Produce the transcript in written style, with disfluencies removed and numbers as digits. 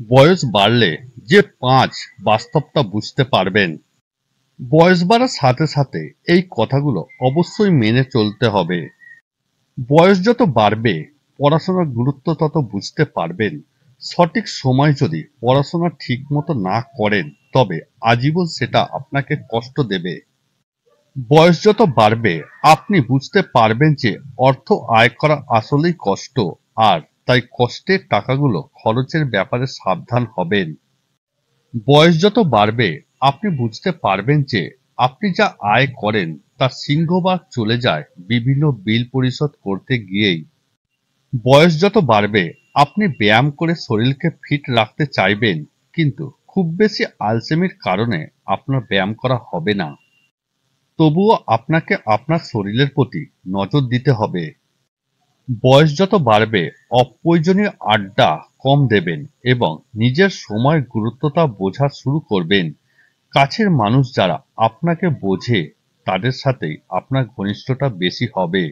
বয়স বাড়লে যে ৫ বাস্তবতা বুঝতে পারবেন। বয়স বাড়ার সাথে সাথে এই কথাগুলো অবশ্যই মেনে চলতে হবে। বয়স যত বাড়বে পড়াশোনার গুরুত্ব তত বুঝতে পারবেন। সঠিক সময় যদি পড়াশোনা ঠিক মতো না করেন তবে আজীবন সেটা আপনাকে কষ্ট দেবে। বয়স যত বাড়বে আপনি বুঝতে পারবেন যে অর্থ আয় করা আসলেই কষ্ট, আর তাই কষ্টের টাকাগুলো খরচের ব্যাপারে সাবধান হবেন। বয়স যত বাড়বে আপনি বুঝতে পারবেন যে আপনি যা আয় করেন তার সিংহভাগ চলে যায় বিভিন্ন বিল পরিশোধ করতে গিয়েই। বয়স যত বাড়বে আপনি ব্যায়াম করে শরীরকে ফিট রাখতে চাইবেন, কিন্তু খুব বেশি আলসেমির কারণে আপনার ব্যায়াম করা হবে না। তবুও আপনাকে আপনার শরীরের প্রতি নজর দিতে হবে। বয়স যত বাড়বে অপ্রয়োজনীয় আড্ডা কম দেবেন এবং নিজের সময়ের গুরুত্বটা বোঝা শুরু করবেন। কাছের মানুষ যারা আপনাকে বোঝে তাদের সাথেই আপনার ঘনিষ্ঠতা বেশি হবে।